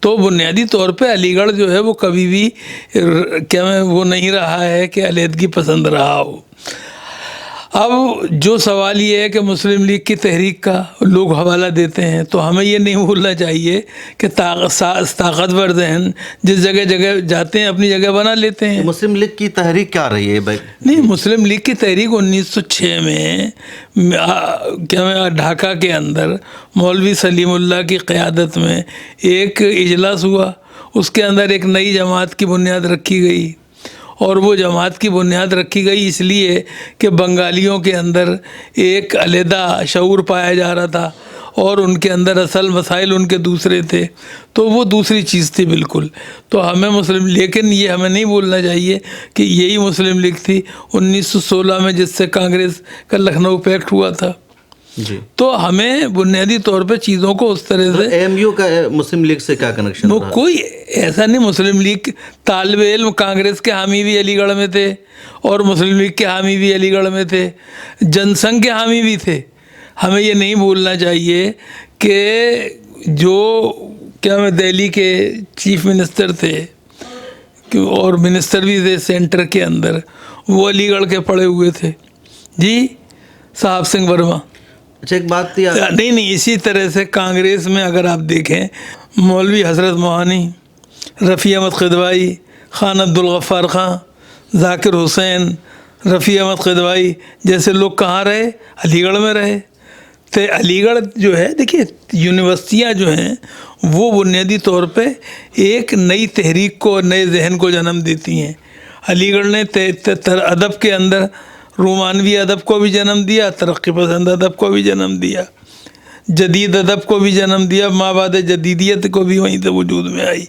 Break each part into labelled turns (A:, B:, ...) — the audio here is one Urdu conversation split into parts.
A: تو بنیادی طور پہ علی گڑھ جو ہے وہ کبھی بھی کیا وہ نہیں رہا ہے کہ علیحدگی پسند رہا ہو۔ اب جو سوال یہ ہے کہ مسلم لیگ کی تحریک کا لوگ حوالہ دیتے ہیں، تو ہمیں یہ نہیں بھولنا چاہیے کہ طاقتور ذہن جس جگہ جگہ جاتے ہیں اپنی جگہ بنا لیتے ہیں۔
B: مسلم لیگ کی تحریک کیا رہی ہے بھائی؟
A: نہیں، مسلم لیگ کی تحریک 1906 میں ڈھاکہ کے اندر مولوی سلیم اللہ کی قیادت میں ایک اجلاس ہوا، اس کے اندر ایک نئی جماعت کی بنیاد رکھی گئی، اور وہ جماعت کی بنیاد رکھی گئی اس لیے کہ بنگالیوں کے اندر ایک علیحدہ شعور پایا جا رہا تھا، اور ان کے اندر اصل مسائل ان کے دوسرے تھے، تو وہ دوسری چیز تھی بالکل۔ تو ہمیں لیکن یہ ہمیں نہیں بھولنا چاہیے کہ یہی مسلم لیگ تھی 1916 میں جس سے کانگریس کا لکھنؤ پیکٹ ہوا تھا۔
B: جی،
A: تو ہمیں بنیادی طور پہ چیزوں کو اس طرح سے
B: اے ایم یو کا مسلم لیگ سے کیا کنیکشن
A: وہ
B: رہا؟
A: کوئی ایسا نہیں، مسلم لیگ طالب علم کانگریس کے حامی بھی علی گڑھ میں تھے، اور مسلم لیگ کے حامی بھی علی گڑھ میں تھے، جن سنگھ کے حامی بھی تھے۔ ہمیں یہ نہیں بھولنا چاہیے کہ جو دہلی کے چیف منسٹر تھے اور منسٹر بھی تھے سینٹر کے اندر، وہ علی گڑھ کے پڑے ہوئے تھے۔ جی، صاحب سنگھ ورما۔
B: اچھا، ایک بات تھی
A: نہیں، اسی طرح سے کانگریس میں اگر آپ دیکھیں مولوی حضرت موہانی، رفیع احمد قدوائی، خان عبدالغفار خان، ذاکر حسین، رفیع احمد قدوائی جیسے لوگ کہاں رہے؟ علی گڑھ میں رہے۔ تو علی گڑھ جو ہے، دیکھیے یونیورسٹیاں جو ہیں وہ بنیادی طور پہ ایک نئی تحریک کو، نئے ذہن کو جنم دیتی ہیں۔ علی گڑھ نے ادب کے اندر رومانوی ادب کو بھی جنم دیا، ترقی پسند ادب کو بھی جنم دیا، جدید ادب کو بھی جنم دیا، مابعد جدیدیت کو بھی وہیں سے وجود میں آئی۔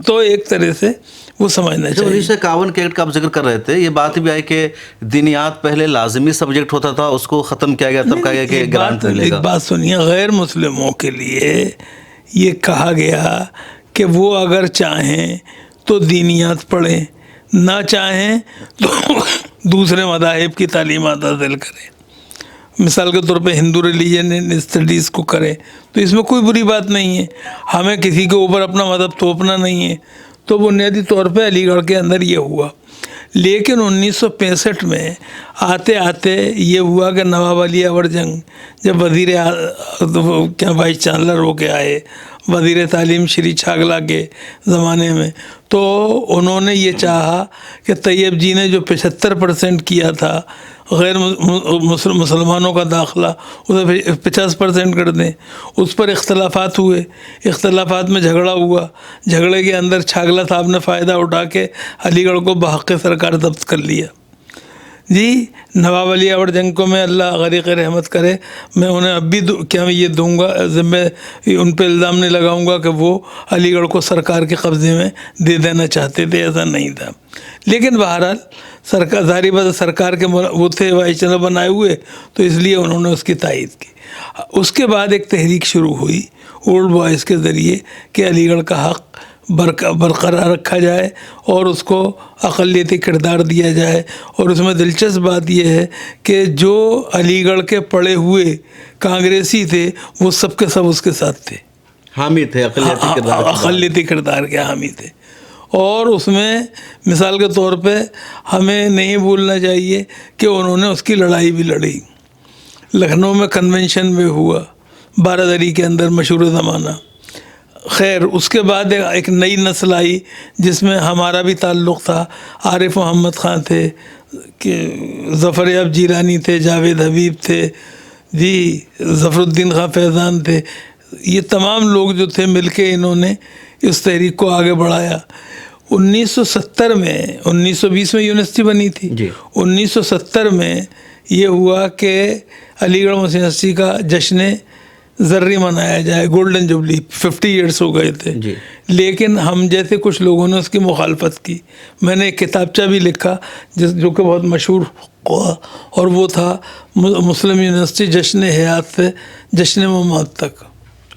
A: تو ایک طرح سے وہ سمجھنا چاہیے۔
B: 1951 کے ایکٹ کا آپ ذکر کر رہے تھے، یہ بات بھی آئی کہ دینیات پہلے لازمی سبجیکٹ ہوتا تھا، اس کو ختم کیا گیا، تب کہا گیا کہ گرانٹ ملے گا۔
A: ایک بات سنیے، غیر مسلموں کے لیے یہ کہا گیا کہ وہ اگر چاہیں تو دینیات پڑھیں، نہ چاہیں تو دوسرے مذاہب کی تعلیمات حاصل کریں۔ مثال کے طور پہ ہندو ریلیجن اسٹڈیز کو کریں، تو اس میں کوئی بری بات نہیں ہے، ہمیں کسی کے اوپر اپنا مذہب تھوپنا نہیں ہے۔ تو بنیادی طور پہ علی گڑھ کے اندر یہ ہوا، لیکن 1965 میں آتے آتے یہ ہوا کہ نواب علی اور جنگ جب وائس چانسلر ہو کے آئے، وزیر تعلیم شری چھاگلا کے زمانے میں، تو انہوں نے یہ چاہا کہ طیب جی نے جو 75% کیا تھا غیر مسلمانوں کا داخلہ، اسے 50% کر دیں۔ اس پر اختلافات ہوئے، اختلافات میں جھگڑا ہوا، جھگڑے کے اندر چھاگلا صاحب نے فائدہ اٹھا کے علی گڑھ کو بحق سرکار ضبط کر لیا۔ جی، نواب علی اور جنگ کو میں اللہ غریق رحمت کرے، میں انہیں اب بھی یہ دوں گا ذمہ، ان پہ الزام نہیں لگاؤں گا کہ وہ علی گڑھ کو سرکار کے قبضے میں دے دینا چاہتے تھے، ایسا نہیں تھا۔ لیکن بہرحال ظاہری بات سرکار کے وہ تھے وائس چانسلر بنائے ہوئے، تو اس لیے انہوں نے اس کی تائید کی۔ اس کے بعد ایک تحریک شروع ہوئی اولڈ بوائز کے ذریعے کہ علی گڑھ کا حق برقرار رکھا جائے اور اس کو اقلیتی کردار دیا جائے۔ اور اس میں دلچسپ بات یہ ہے کہ جو علی گڑھ کے پڑھے ہوئے کانگریسی تھے وہ سب کے سب اس کے ساتھ تھے،
B: حامی تھے،
A: اقلیتی کردار کے حامی تھے۔ اور اس میں مثال کے طور پہ ہمیں نہیں بھولنا چاہیے کہ انہوں نے اس کی لڑائی بھی لڑی۔ لکھنؤ میں کنونشن میں ہوا 12 دری کے اندر، مشہور زمانہ۔ خیر، اس کے بعد ایک نئی نسل آئی جس میں ہمارا بھی تعلق تھا، عارف محمد خان تھے، کہ ظفر یاب جیلانی تھے، جاوید حبیب تھے، جی ظفر الدین خان فیضان تھے۔ یہ تمام لوگ جو تھے مل کے انہوں نے اس تحریک کو آگے بڑھایا۔ 1970 میں 1920 میں یونیورسٹی بنی تھی، 1970 میں یہ ہوا کہ علی گڑھ مسلم یونیورسٹی کا جشن زرعی منایا جائے، گولڈن جوبلی، 50 ایئرس ہو گئے تھے۔ لیکن ہم جیسے کچھ لوگوں نے اس کی مخالفت کی۔ میں نے ایک کتابچہ بھی لکھا جو کہ بہت مشہور ہوا، اور وہ تھا مسلم یونیورسٹی جشن حیات سے جشن ممات تک۔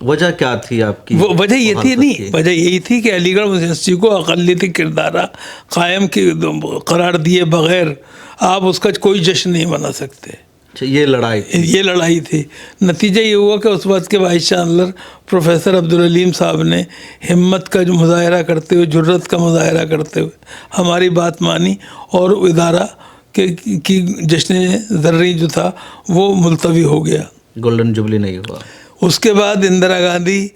B: وجہ کیا تھی آپ کی؟
A: وجہ یہ تھی، نہیں، وجہ یہی تھی کہ علی گڑھ مسلم یونیورسٹی کو اقلیتی کردارہ قائم قرار دیے بغیر آپ اس کا کوئی جشن نہیں منا سکتے۔
B: یہ لڑائی تھی.
A: یہ لڑائی تھی. نتیجہ یہ ہوا کہ اس وقت کے وائس چانسلر پروفیسر عبدالعلیم صاحب نے ہمت کا جو مظاہرہ کرتے ہوئے، جرت کا مظاہرہ کرتے ہوئے ہماری بات مانی اور ادارہ کی جشن زرعی جو تھا وہ ملتوی ہو گیا.
B: گولڈن جوبلی نہیں ہوا.
A: اس کے بعد اندرا گاندھی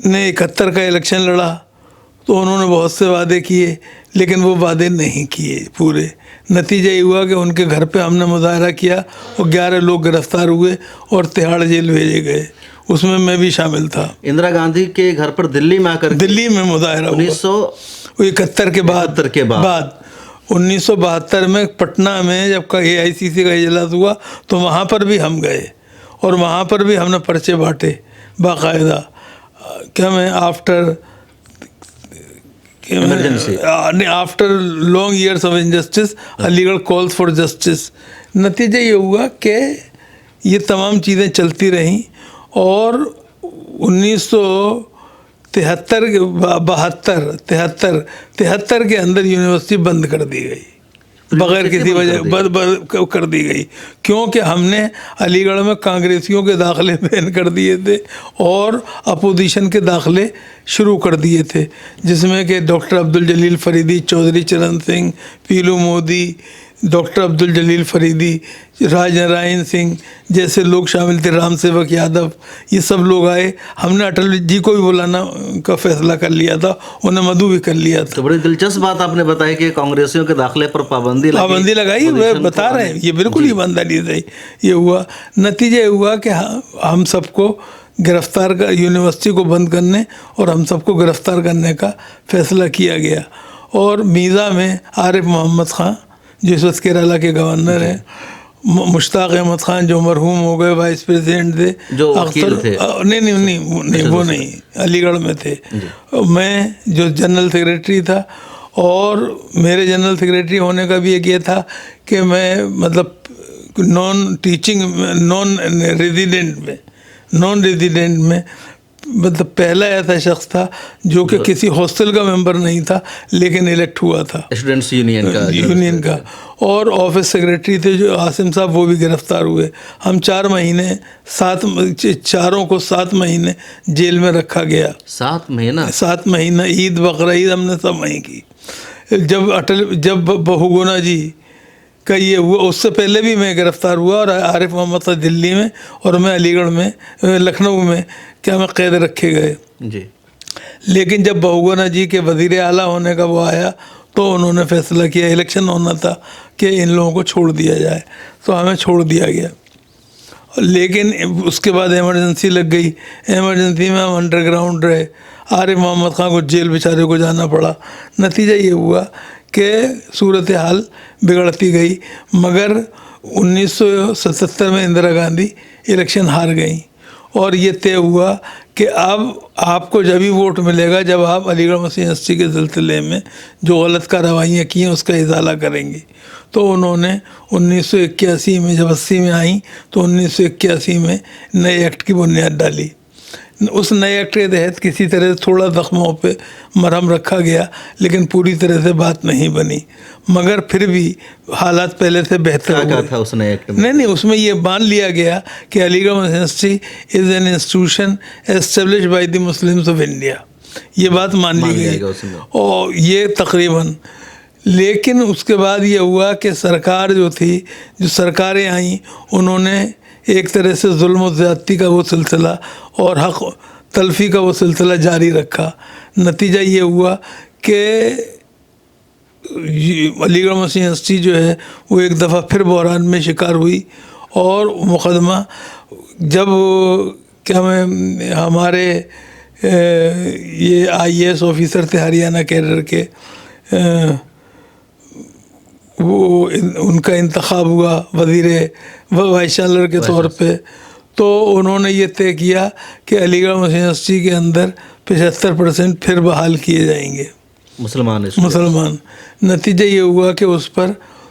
A: نے 71 کا الیکشن لڑا تو انہوں نے بہت سے وعدے کیے لیکن وہ وعدے نہیں کیے پورے. نتیجہ یہ ہوا کہ ان کے گھر پہ ہم نے مظاہرہ کیا اور 11 لوگ گرفتار ہوئے اور تہاڑ جیل بھیجے گئے. اس میں بھی شامل تھا.
B: اندرا گاندھی کے گھر پر دلی میں آ کر
A: دلی میں مظاہرہ 1971 کے بعد 1972 میں پٹنہ میں جب AICC کا اجلاس ہوا تو وہاں پر بھی ہم گئے اور وہاں پر بھی ہم نے پرچے بانٹے باقاعدہ. کیا میں after long years of injustice Aligarh calls for justice. نتیجہ یہ ہوا کہ یہ تمام چیزیں چلتی رہیں اور 1973 کے اندر یونیورسٹی بند کر دی گئی بغیر کسی وجہ کر دی گئی کیونکہ ہم نے علی گڑھ میں کانگریسیوں کے داخلے بین کر دیے تھے اور اپوزیشن کے داخلے شروع کر دیے تھے جس میں کہ doctor Abdul Jalil Faridi, Chaudhry Charan Singh, pillow Modi, doctor Abdul Jalil Faridi, راج نارائن سنگھ جیسے لوگ شامل تھے، رام سیوک یادو، یہ سب لوگ آئے. ہم نے اٹل جی کو بھی بلانا کا فیصلہ کر لیا تھا، انہیں مدعو بھی کر لیا تھا.
B: تو بڑی دلچسپ بات آپ نے بتائی کہ کانگریسیوں کے داخلے پر پابندی
A: لگائی. وہ بتا رہے ہیں یہ بالکل ایمانداری سے یہ ہوا. نتیجہ یہ ہوا کہ ہم سب کو گرفتار کا یونیورسٹی کو بند کرنے اور ہم سب کو گرفتار کرنے کا فیصلہ کیا گیا. اور میزا میں عارف محمد خان جو اس وقت کیرالہ کے گورنر ہیں، مشتاق احمد خان جو مرحوم ہو گئے وائس پریزیڈنٹ تھے،
B: جو وکیل تھے،
A: نہیں وہ نہیں علی گڑھ میں تھے، میں جو جنرل سیکریٹری تھا. اور میرے جنرل سیکریٹری ہونے کا بھی ایک یہ تھا کہ میں مطلب نان ریزیڈنٹ میں مطلب پہلا ایسا شخص تھا جو کہ کسی ہاسٹل کا ممبر نہیں تھا لیکن الیکٹ ہوا تھا
B: اسٹوڈنٹس یونین کا.
A: اور آفس سیکریٹری تھے جو عاصم صاحب، وہ بھی گرفتار ہوئے. ہم چاروں کو 7 مہینے جیل میں رکھا گیا. 7 مہینہ عید بقرعید ہم نے سب وہیں کی. جب بہوگنا جی کا یہ ہوا، اس سے پہلے بھی میں گرفتار ہوا اور عارف محمد صاحب دلی میں اور میں علی گڑھ میں لکھنؤ میں میں قید رکھے گئے
B: جی.
A: لیکن جب بہوگنا جی کے وزیر اعلیٰ ہونے کا وہ آیا تو انہوں نے فیصلہ کیا، الیکشن ہونا تھا کہ ان لوگوں کو چھوڑ دیا جائے تو ہمیں چھوڑ دیا گیا. لیکن اس کے بعد ایمرجنسی لگ گئی. ایمرجنسی میں ہم انڈر گراؤنڈ رہے. عارف محمد خان کو جیل بیچارے کو جانا پڑا. نتیجہ یہ ہوا کہ صورتحال بگڑتی گئی، مگر 1977 میں اندرا گاندھی الیکشن ہار گئیں اور یہ طے ہوا کہ اب آپ کو جب ہی ووٹ ملے گا جب آپ علی گڑھ مسلم یونیورسٹی کے سلسلے میں جو غلط کارروائیاں کی ہیں اس کا ازالہ کریں گی. تو انہوں نے 1981 میں جب 80 میں آئیں تو 1981 میں نئے ایکٹ کی بنیاد ڈالی. اس نئے ایکٹ کے تحت کسی طرح سے تھوڑا زخموں پہ مرہم رکھا گیا لیکن پوری طرح سے بات نہیں بنی، مگر پھر بھی حالات پہلے سے بہتر ہوئے.
B: تھا اس نئے ایکٹ میں؟
A: نہیں، اس میں یہ مان لیا گیا کہ علی گڑھ university is an institution established by the Muslims of India. یہ بات مان لی گئی اور یہ تقریباً. لیکن اس کے بعد یہ ہوا کہ سرکار جو تھی، جو سرکاریں آئیں، انہوں نے ایک طرح سے ظلم و زیادتی کا وہ سلسلہ اور حق تلفی کا وہ سلسلہ جاری رکھا. نتیجہ یہ ہوا کہ علی گڑھ مسلم یونیورسٹی جو ہے وہ ایک دفعہ پھر بحران میں شکار ہوئی اور مقدمہ جب ہمارے یہ IAS آفیسر تھے ہریانہ کیڈر کے، وہ ان کا انتخاب ہوا وائس چانسلر کے طور پہ، تو انہوں نے یہ طے کیا کہ علی گڑھ مسلم یونیورسٹی کے اندر 75% پھر بحال کیے جائیں گے مسلمان. نتیجہ یہ ہوا کہ اس پر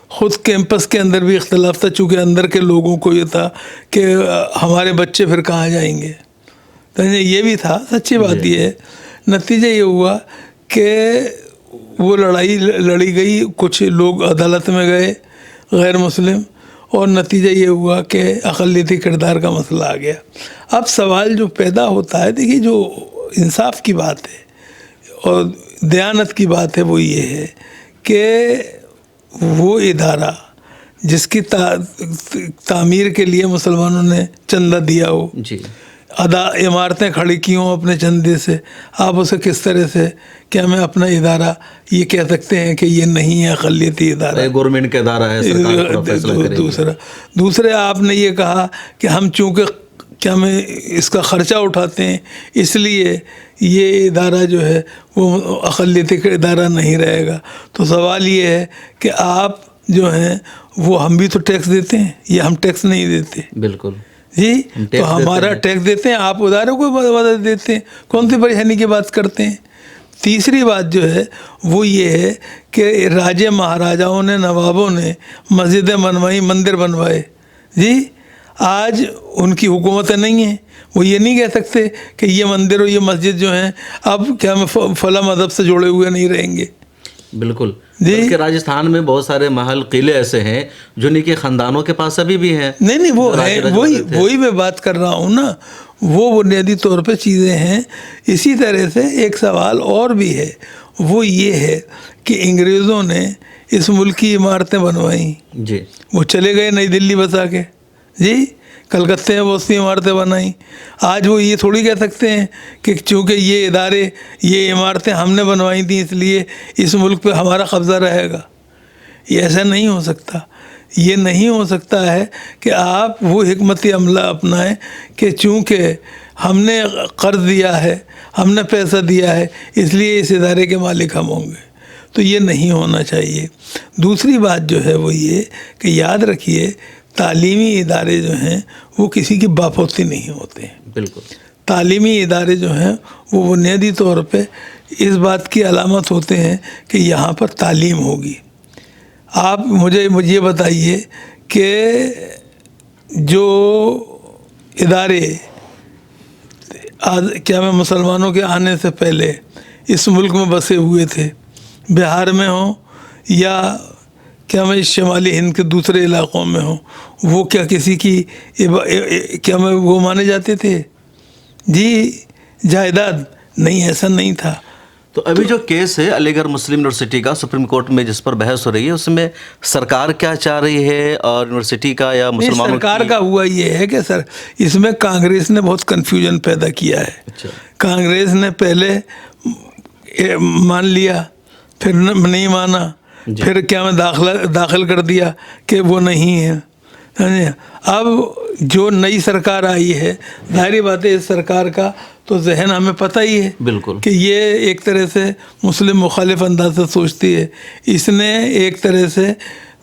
A: خود کیمپس کے اندر بھی اختلاف تھا، چونکہ اندر کے لوگوں کو یہ تھا کہ ہمارے بچے پھر کہاں جائیں گے. تو یہ بھی تھا، سچی بات یہ ہے. نتیجہ یہ ہوا کہ وہ لڑائی لڑی گئی، کچھ لوگ عدالت میں گئے غیر مسلم اور نتیجہ یہ ہوا کہ اقلیتی کردار کا مسئلہ آ گیا. اب سوال جو پیدا ہوتا ہے، دیکھیے جو انصاف کی بات ہے اور دیانت کی بات ہے وہ یہ ہے کہ وہ ادارہ جس کی تعمیر کے لیے مسلمانوں نے چندہ دیا ہو،
B: جی
A: عمارتیں کھڑی کی ہوں اپنے چندے سے، آپ اسے کس طرح سے کیا میں اپنا ادارہ یہ کہہ سکتے ہیں کہ یہ نہیں ہے اقلیتی ادارہ،
B: گورنمنٹ کا ادارہ ہے، سرکار پورا فیصلہ کرے گی.
A: دوسرے آپ نے یہ کہا کہ ہم چونکہ کیا میں اس کا خرچہ اٹھاتے ہیں اس لیے یہ ادارہ جو ہے وہ اقلیتی کا ادارہ نہیں رہے گا. تو سوال یہ ہے کہ آپ جو ہیں وہ ہم بھی تو ٹیکس دیتے ہیں یا ہم ٹیکس نہیں دیتے؟
B: بالکل
A: جی، تو ہمارا ٹیکس دیتے ہیں، آپ اداروں کو مدد دیتے ہیں، کون سی پریشانی کی بات کرتے ہیں؟ تیسری بات جو ہے وہ یہ ہے کہ راجے مہاراجاؤں نے، نوابوں نے مسجدیں بنوائی، مندر بنوائے. جی آج ان کی حکومتیں نہیں ہیں، وہ یہ نہیں کہہ سکتے کہ یہ مندر اور یہ مسجد جو ہیں اب کیا میں فلاں مذہب سے جڑے ہوئے نہیں رہیں گے.
B: بالکل. بلکہ راجستھان میں بہت سارے محل قلعے ایسے ہیں جو ان کے خاندانوں کے پاس ابھی بھی ہیں.
A: نہیں وہ ہے، وہی میں بات کر رہا ہوں نا، وہ بنیادی طور پہ چیزیں ہیں. اسی طرح سے ایک سوال اور بھی ہے، وہ یہ ہے کہ انگریزوں نے اس ملک کی عمارتیں بنوائیں،
B: جی
A: وہ چلے گئے نئی دلی بسا کے، جی کلکتے میں بہت سی عمارتیں بنائیں. آج وہ یہ تھوڑی کہہ سکتے ہیں کہ چونکہ یہ ادارے، یہ عمارتیں ہم نے بنوائی تھیں اس لیے اس ملک پہ ہمارا قبضہ رہے گا. یہ ایسا نہیں ہو سکتا. یہ نہیں ہو سکتا ہے کہ آپ وہ حکمت عملہ اپنائیں کہ چونکہ ہم نے قرض دیا ہے، ہم نے پیسہ دیا ہے، اس لیے اس ادارے کے مالک ہم ہوں گے. تو یہ نہیں ہونا چاہیے. دوسری بات جو ہے وہ یہ کہ یاد رکھیے تعلیمی ادارے جو ہیں وہ کسی کی باپوتی نہیں ہوتے ہیں.
B: بالکل.
A: تعلیمی ادارے جو ہیں وہ بنیادی طور پہ اس بات کی علامت ہوتے ہیں کہ یہاں پر تعلیم ہوگی. آپ مجھے یہ بتائیے کہ جو ادارے کیا میں مسلمانوں کے آنے سے پہلے اس ملک میں بسے ہوئے تھے، بہار میں ہوں یا کیا میں شمالی ہند کے دوسرے علاقوں میں ہوں، وہ کیا کسی کی کیا میں وہ مانے جاتے تھے؟ جی جائیداد نہیں، ایسا نہیں تھا.
B: تو ابھی جو کیس ہے علی گڑھ مسلم یونیورسٹی کا سپریم کورٹ میں جس پر بحث ہو رہی ہے، اس میں سرکار کیا چاہ رہی ہے اور یونیورسٹی کا یا مسلمانوں
A: سرکار کا ہوا یہ ہے کہ سر اس میں کانگریس نے بہت کنفیوژن پیدا کیا ہے.
B: اچھا.
A: کانگریس نے پہلے مان لیا، پھر نہیں مانا، پھر کیا میں داخل کر دیا کہ وہ نہیں ہے. اب جو نئی سرکار آئی ہے، ظاہری بات ہے اس سرکار کا تو ذہن ہمیں پتہ ہی ہے
B: بالکل
A: کہ یہ ایک طرح سے مسلم مخالف انداز سے سوچتی ہے. اس نے ایک طرح سے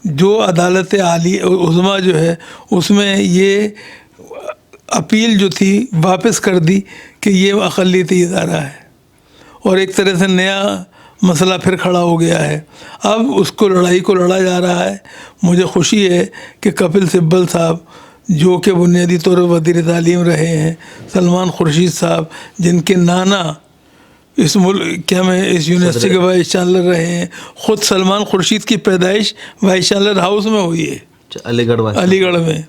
A: جو عدالت عالی عظمیٰ جو ہے اس میں یہ اپیل جو تھی واپس کر دی کہ یہ اقلیتی ادارہ ہے، اور ایک طرح سے نیا مسئلہ پھر کھڑا ہو گیا ہے. اب اس کو لڑائی کو لڑا جا رہا ہے. مجھے خوشی ہے کہ کپل سبل صاحب جو کہ بنیادی طور پر وزیر تعلیم رہے ہیں، سلمان خورشید صاحب جن کے نانا اس ملک کیا میں اس یونیورسٹی کے وائس چانسلر رہے ہیں، خود سلمان خورشید کی پیدائش وائس چانسلر ہاؤس میں ہوئی ہے،
B: علی
A: گڑھ میں،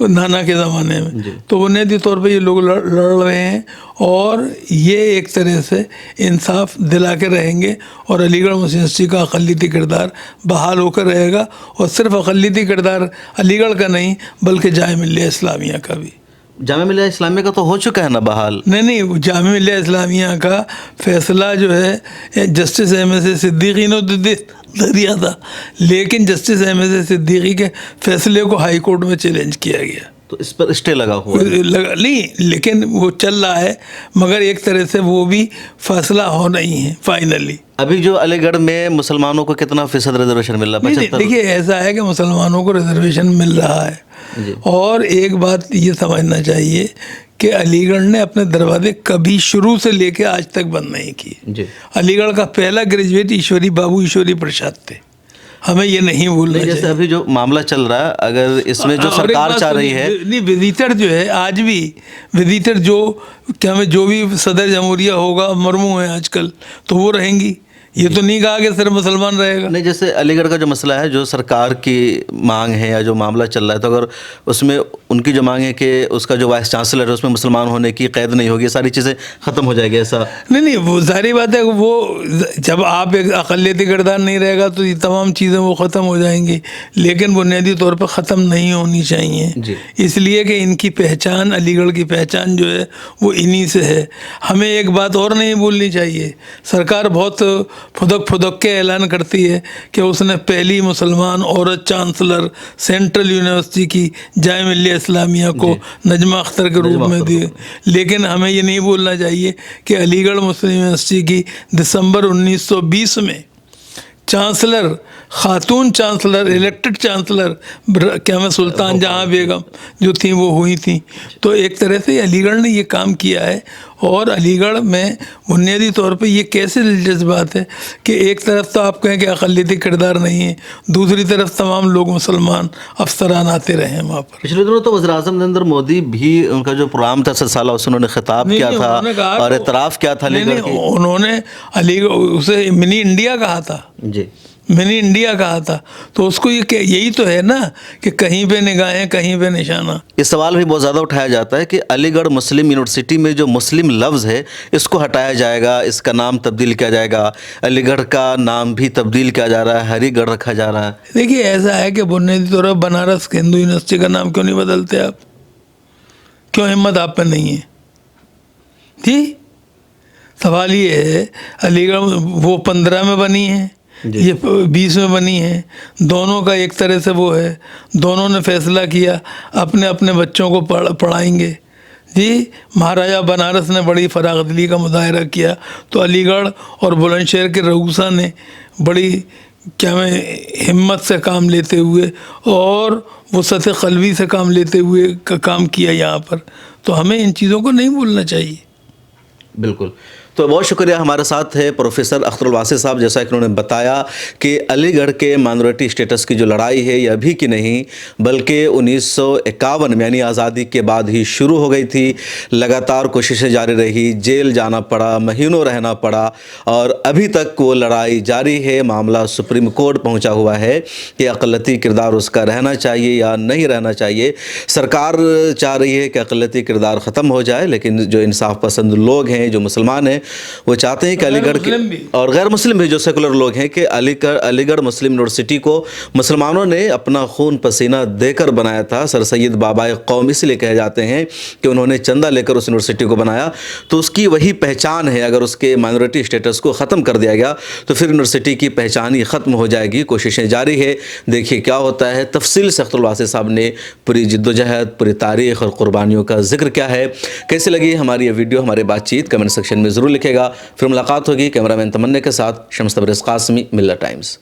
A: نانا کے زمانے میں. تو بنیادی طور پہ یہ لوگ لڑ رہے ہیں اور یہ ایک طرح سے انصاف دلا کے رہیں گے، اور علی گڑھ مسلم یونیورسٹی کا اقلیتی کردار بحال ہو کر رہے گا. اور صرف اقلیتی کردار علی گڑھ کا نہیں بلکہ جامعہ ملیہ اسلامیہ کا بھی.
B: جامعہ ملیہ اسلامیہ کا تو ہو چکا ہے نا بحال.
A: نہیں جامعہ ملیہ اسلامیہ کا فیصلہ جو ہے جسٹس احمد صدیقی نے دیا تھا، لیکن جسٹس احمد صدیقی کے فیصلے کو ہائی کورٹ میں چیلنج کیا گیا.
B: تو اس پر اسٹے لگا ہوا
A: نہیں، لیکن وہ چل رہا ہے، مگر ایک طرح سے وہ بھی فیصلہ ہو نہیں ہے فائنلی.
B: ابھی جو علی گڑھ میں مسلمانوں کو کتنا فیصد ریزرویشن مل رہا ہے؟
A: دیکھیے ایسا ہے کہ مسلمانوں کو ریزرویشن مل رہا ہے. اور ایک بات یہ سمجھنا چاہیے کہ علی گڑھ نے اپنے دروازے کبھی شروع سے لے کے آج تک بند نہیں کیے. علی گڑھ کا پہلا گریجویٹ ایشوری بابو ایشوری پرساد تھے، ہمیں یہ نہیں بھولنا چاہیے.
B: جیسے ابھی جو معاملہ چل رہا ہے، اگر اس میں جو سرکار چاہ رہی ہے،
A: نہیں وزیٹر جو ہے آج بھی وزیٹر جو کیا میں جو بھی صدر جمہوریہ ہوگا مرمو ہیں آج کل، تو وہ رہیں گی یہ تو نہیں کہا کہ صرف مسلمان رہے گا.
B: نہیں، جیسے علی گڑھ کا جو مسئلہ ہے، جو سرکار کی مانگ ہے یا جو معاملہ چل رہا ہے، تو اگر اس میں ان کی جو مانگ ہے کہ اس کا جو وائس چانسلر ہے اس میں مسلمان ہونے کی قید نہیں ہوگی، ساری چیزیں ختم ہو جائے گی، ایسا؟
A: نہیں وہ ظاہری بات ہے. وہ جب آپ ایک اقلیتی کردار نہیں رہے گا تو یہ تمام چیزیں وہ ختم ہو جائیں گی، لیکن بنیادی طور پر ختم نہیں ہونی چاہیے.
B: جی.
A: اس لیے کہ ان کی پہچان، علی گڑھ کی پہچان جو ہے وہ انہی سے ہے. ہمیں ایک بات اور نہیں بھولنی چاہیے، سرکار بہت پھدک کے اعلان کرتی ہے کہ اس نے پہلی مسلمان عورت چانسلر سینٹرل یونیورسٹی کی جامعہ ملیہ اسلامیہ کو نجمہ اختر کے روپ میں دی، لیکن ہمیں یہ نہیں بولنا چاہیے کہ علی گڑھ مسلم یونیورسٹی کی دسمبر 1920 میں چانسلر، خاتون چانسلر، الیکٹڈ چانسلر قیامہ سلطان جہاں بیگم جو تھیں وہ ہوئی تھیں. تو ایک طرح سے علی گڑھ نے یہ کام کیا ہے. اور علی گڑھ میں بنیادی طور پہ یہ کیسے دلچسپ بات ہے کہ ایک طرف تو آپ کہیں کہ اقلیتی کردار نہیں ہے، دوسری طرف تمام لوگ مسلمان افسران آتے رہے ہیں وہاں پر.
B: پچھلے دنوں تو وزیر اعظم نریندر مودی بھی، ان کا جو پروگرام تھا 7 سالہ، اس میں انہوں نے خطاب کیا تھا اور اعتراف کیا تھا علی گڑھ کی.
A: انہوں نے علی گڑھ اسے منی انڈیا کہا تھا.
B: جی.
A: منی انڈیا کہا تھا. تو اس کو یہ یہی تو ہے نا کہ کہیں پہ نگاہیں کہیں پہ نشانہ.
B: یہ سوال بھی بہت زیادہ اٹھایا جاتا ہے کہ علی گڑھ مسلم یونیورسٹی میں جو مسلم لفظ ہے اس کو ہٹایا جائے گا، اس کا نام تبدیل کیا جائے گا، علی گڑھ کا نام بھی تبدیل کیا جا رہا ہے، ہری گڑھ رکھا جا رہا ہے.
A: دیکھیے ایسا ہے کہ بنیادی طور پر بنارس ہندو یونیورسٹی کا نام کیوں نہیں بدلتے آپ؟ کیوں ہمت آپ پہ نہیں ہے؟ جی سوال یہ ہے، علی گڑھ وہ 15 میں بنی ہے، یہ 20 میں بنی ہے، دونوں کا ایک طرح سے وہ ہے، دونوں نے فیصلہ کیا اپنے اپنے بچوں کو پڑھائیں گے. جی مہاراجہ بنارس نے بڑی فراغ دلی کا مظاہرہ کیا تو علی گڑھ اور بلند شہر کے رؤسا نے بڑی ہمت سے کام لیتے ہوئے اور وسعت قلبی سے کام لیتے ہوئے کام کیا یہاں پر. تو ہمیں ان چیزوں کو نہیں بھولنا چاہیے.
B: بالکل. تو بہت شکریہ. ہمارے ساتھ ہے پروفیسر اختر الواسع صاحب. جیسا کہ انہوں نے بتایا کہ علی گڑھ کے مائنورٹی اسٹیٹس کی جو لڑائی ہے یہ ابھی کی نہیں بلکہ 1951 میں یعنی آزادی کے بعد ہی شروع ہو گئی تھی. لگاتار کوششیں جاری رہی، جیل جانا پڑا، مہینوں رہنا پڑا اور ابھی تک وہ لڑائی جاری ہے. معاملہ سپریم کورٹ پہنچا ہوا ہے کہ اقلیتی کردار اس کا رہنا چاہیے یا نہیں رہنا چاہیے. سرکار چاہ رہی ہے کہ اقلیتی کردار ختم ہو جائے، لیکن جو انصاف پسند لوگ ہیں، جو مسلمان ہیں، وہ چاہتے ہیں کہ علی گڑھ کے اور غیر مسلم بھی جو سیکولر لوگ ہیں کہ علی گڑھ مسلم یونیورسٹی کو مسلمانوں نے اپنا خون پسینہ دے کر بنایا تھا. سر سید بابائے قوم اس لیے کہے جاتے ہیں کہ انہوں نے چندہ لے کر اس یونیورسٹی کو بنایا، تو اس کی وہی پہچان ہے. اگر اس کے مائنورٹی اسٹیٹس کو ختم کر دیا گیا تو پھر یونیورسٹی کی پہچان ہی ختم ہو جائے گی. کوششیں جاری ہے، دیکھیے کیا ہوتا ہے. تفصیل سے اختر الواسع صاحب نے پوری جدوجہد، پوری تاریخ اور قربانیوں کا ذکر کیا ہے. کیسے لگی ہماری یہ ویڈیو، ہماری بات چیت کمنٹ سیکشن میں ضرور لکھے گا. پھر ملاقات ہوگی. کیمرہ مین تمنا کے ساتھ شمس تبریز قاسمی، ملت ٹائمز.